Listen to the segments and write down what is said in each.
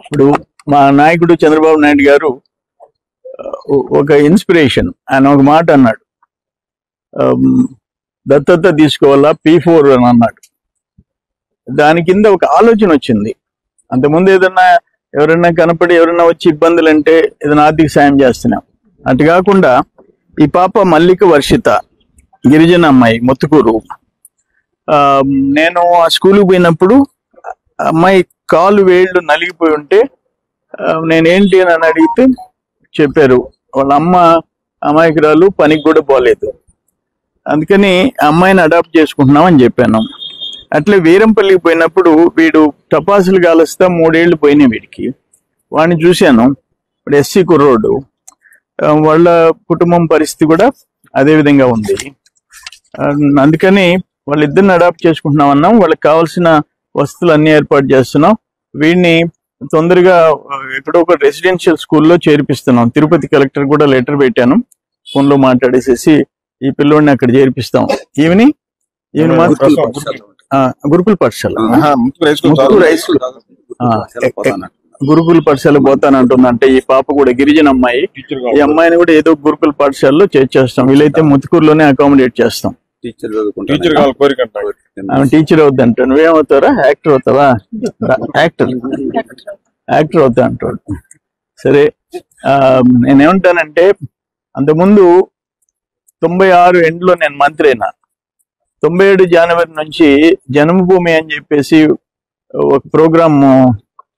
ఇప్పుడు మా నాయకుడు చంద్రబాబు నాయుడు గారు ఒక ఇన్స్పిరేషన్. ఆయన ఒక మాట అన్నాడు, దత్తత తీసుకోవాలా P4 అని అన్నాడు. దాని కింద ఒక ఆలోచన వచ్చింది. అంతకుముందు ఏదన్నా ఎవరైనా కనపడి ఎవరైనా వచ్చి ఇబ్బందులు అంటే ఏదైనా ఆర్థిక సాయం చేస్తున్నాం. అటు కాకుండా ఈ పాప మల్లిక వర్షిత గిరిజన అమ్మాయి ముత్తుకూరు. నేను ఆ స్కూల్కి పోయినప్పుడు అమ్మాయి కాలు వేళ్ళు నలిగిపోయి ఉంటే నేనేంటి అని అడిగితే చెప్పారు వాళ్ళ అమ్మ అమాయకురాలు, పనికి కూడా పోలేదు, అందుకని అమ్మాయిని అడాప్ట్ చేసుకుంటున్నాం అని చెప్పాను. అట్లే వీరంపల్లికి పోయినప్పుడు వీడు టపాసులు కాలుస్తా 3 ఏళ్ళు పోయినాయి వీడికి. వాడిని చూశాను. ఇప్పుడు SC కుర్రోడు, వాళ్ళ కుటుంబం పరిస్థితి కూడా అదే విధంగా ఉంది. అందుకని వాళ్ళిద్దరిని అడాప్ట్ చేసుకుంటున్నాం అన్నాం. వాళ్ళకి కావాల్సిన వస్తువులు అన్ని ఏర్పాటు చేస్తున్నాం. వీడిని తొందరగా ఎక్కడో ఒక రెసిడెన్షియల్ స్కూల్లో చేర్పిస్తున్నాం. తిరుపతి కలెక్టర్ కూడా లెటర్ పెట్టాను, ఫోన్లో మాట్లాడేసేసి ఈ పిల్లోడిని అక్కడ చేర్పిస్తాం. ఈవిని గురుకుల పాఠశాల, గురుకుల పాఠశాల పోతానంటుందంటే ఈ పాప కూడా గిరిజన అమ్మాయి. ఈ అమ్మాయిని కూడా ఏదో గురుకుల పాఠశాలలో చేర్చేస్తాం. వీలైతే ముత్తుకూరులోనే అకామిడేట్ చేస్తాం. టీచర్ అవుద్దంట. నువ్వేమవుతారా? యాక్టర్ అవుతావా? యాక్టర్ అవుతా అంటాడు. సరే, నేనేమంటానంటే అంతకుముందు 96 ఎండ్లో నేను మంత్రి అయినా. 97 జనవరి నుంచి జన్మభూమి అని చెప్పేసి ఒక ప్రోగ్రామ్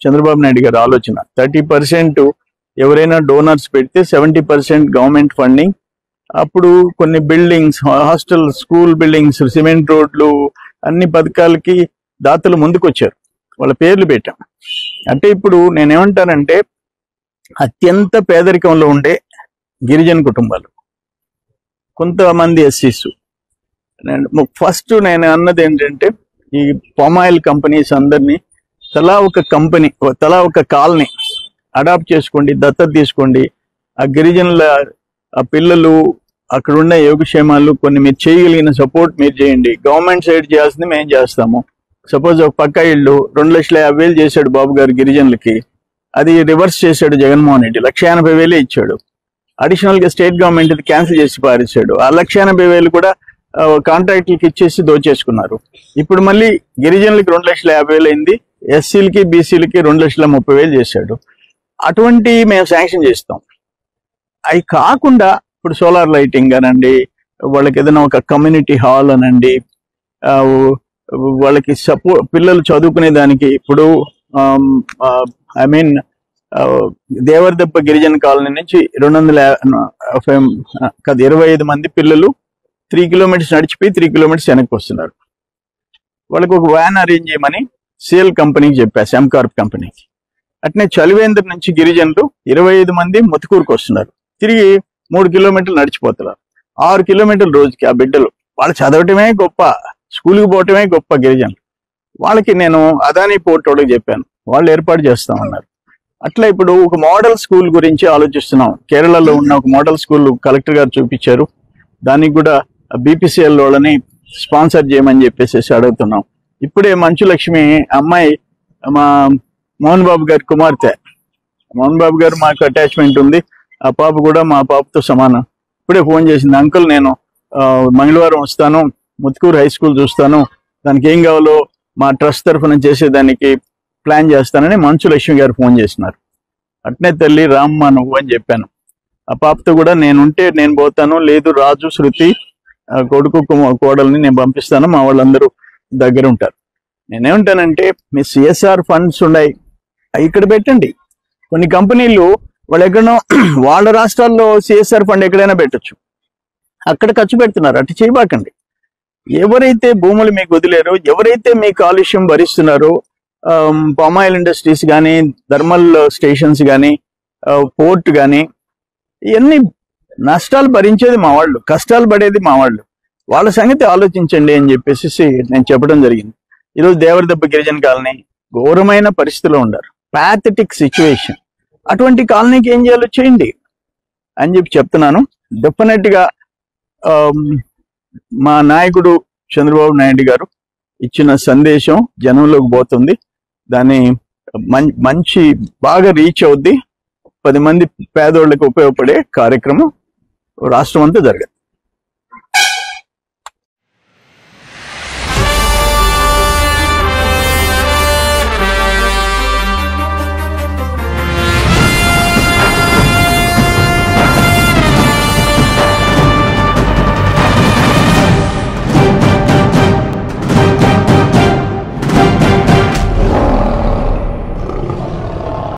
చంద్రబాబు నాయుడు గారి ఆలోచన. 30% ఎవరైనా డోనర్స్ పెడితే 70% గవర్నమెంట్ ఫండింగ్. అప్పుడు కొన్ని buildings, hostel, school buildings, cement రోడ్లు, అన్ని పథకాలకి దాతలు ముందుకు వచ్చారు. వాళ్ళ పేర్లు పెట్టాం. అంటే ఇప్పుడు నేనేమంటానంటే అత్యంత పేదరికంలో ఉండే గిరిజన కుటుంబాలు, కొంతమంది SCs. ఫస్ట్ నేను అన్నది ఏంటంటే ఈ పామాయిల్ కంపెనీస్ అందరినీ తలా ఒక కాలనీ అడాప్ట్ చేసుకోండి, దత్తత తీసుకోండి. ఆ గిరిజనుల ఆ పిల్లలు అక్కడ ఉన్న యోగక్షేమాలు కొన్ని మీరు చేయగలిగిన సపోర్ట్ మీరు చేయండి. గవర్నమెంట్ సైడ్ చేయాల్సింది మేము చేస్తాము. సపోజ్ ఒక పక్కా ఇళ్ళు 2,50,000 చేశాడు బాబు గారు గిరిజనులకి, అది రివర్స్ చేశాడు జగన్మోహన్ రెడ్డి, 1,80,000 ఇచ్చాడు. అడిషనల్ గా స్టేట్ గవర్నమెంట్ ఇది క్యాన్సిల్ చేసి పారేశాడు. ఆ 1,80,000 కూడా కాంట్రాక్టులకి ఇచ్చేసి దోచేసుకున్నారు. ఇప్పుడు మళ్ళీ గిరిజనులకి 2,50,000 అయింది, SCలకి BCలకి 2,30,000 చేశాడు. అటువంటి మేము శాంక్షన్ చేస్తాం. అవి కాకుండా ఇప్పుడు సోలార్ లైటింగ్ అనండి, వాళ్ళకి ఏదైనా ఒక కమ్యూనిటీ హాల్ అనండి, వాళ్ళకి పిల్లలు చదువుకునే దానికి ఇప్పుడు దేవరదెబ్బ గిరిజన కాలనీ నుంచి 25 మంది పిల్లలు 3 కిలోమీటర్స్ నడిచిపోయి 3 కిలోమీటర్స్ వెనక్కి వస్తున్నారు. వాళ్ళకి ఒక వ్యాన్ అరేంజ్ చేయమని CL కంపెనీకి చెప్పా, సెమ్కార్ప్ కంపెనీకి. అట్నే చలివేంద్ర నుంచి గిరిజనులు 25 మంది ముత్తుకూరుకు వస్తున్నారు, తిరిగి 3 కిలోమీటర్లు నడిచిపోతున్నారు. 6 కిలోమీటర్లు రోజుకి. ఆ బిడ్డలు వాళ్ళు చదవటమే గొప్ప, స్కూల్కి పోవటమే గొప్ప గిరిజనులు. వాళ్ళకి నేను అదానీ పోర్ట్ వాళ్ళకి చెప్పాను, వాళ్ళు ఏర్పాటు చేస్తామన్నారు. అట్లా ఇప్పుడు ఒక మోడల్ స్కూల్ గురించి ఆలోచిస్తున్నాం. కేరళలో ఉన్న ఒక మోడల్ స్కూల్ కలెక్టర్ గారు చూపించారు. దానికి కూడా BPCL వాళ్ళని స్పాన్సర్ చేయమని చెప్పేసి అడుగుతున్నాం. ఇప్పుడే మంచులక్ష్మి అమ్మాయి మా మోహన్ బాబు గారి కుమార్తె. మోహన్ బాబు గారు మాకు అటాచ్మెంట్ ఉంది. ఆ పాప కూడా మా పాపతో సమానం. ఇప్పుడే ఫోన్ చేసింది, అంకుల్ నేను మంగళవారం వస్తాను, ముత్తుకూరు హై స్కూల్ చూస్తాను, దానికి ఏం కావాలో మా ట్రస్ట్ తరఫున చేసేదానికి ప్లాన్ చేస్తానని మంచులక్ష్మి గారు ఫోన్ చేసినారు. అట్నే తల్లి రామ్మ నువ్వు అని చెప్పాను. ఆ పాపతో కూడా నేనుంటే నేను పోతాను, లేదు రాజు, శృతి, కొడుకు, కోడల్ని నేను పంపిస్తాను, మా వాళ్ళందరూ దగ్గర ఉంటారు. నేనేమంటానంటే మీ CSR ఫండ్స్ ఉన్నాయి, ఇక్కడ పెట్టండి. కొన్ని కంపెనీలు వాళ్ళు ఎక్కడో వాళ్ళ రాష్ట్రాల్లో CSR ఫండ్ ఎక్కడైనా పెట్టచ్చు, అక్కడ ఖర్చు పెడుతున్నారు. అటు చేయబాకండి. ఎవరైతే భూములు మీకు వదిలేరో, ఎవరైతే మీ కాలుష్యం భరిస్తున్నారో, పామాయిల్ ఇండస్ట్రీస్ కానీ, థర్మల్ స్టేషన్స్ కానీ, పోర్ట్ కానీ, ఇవన్నీ నష్టాలు భరించేది మా వాళ్ళు, కష్టాలు పడేది మా వాళ్ళు. వాళ్ళ సంగతి ఆలోచించండి అని చెప్పేసి నేను చెప్పడం జరిగింది. ఈరోజు దేవరదెబ్బ గిరిజన కాలనీ ఘోరమైన పరిస్థితిలో ఉన్నారు, ప్యాథెటిక్ సిచ్యువేషన్. అటువంటి కాలనీకి ఏం చేయాలో చేయండి అని చెప్పి చెప్తున్నాను. డెఫినెట్ గా మా నాయకుడు చంద్రబాబు నాయుడు గారు ఇచ్చిన సందేశం జనంలోకి పోతుంది. దాన్ని మంచి బాగా రీచ్ అవుద్ది. 10 మంది పేదోళ్ళకి ఉపయోగపడే కార్యక్రమం రాష్ట్రం అంతా జరగదు.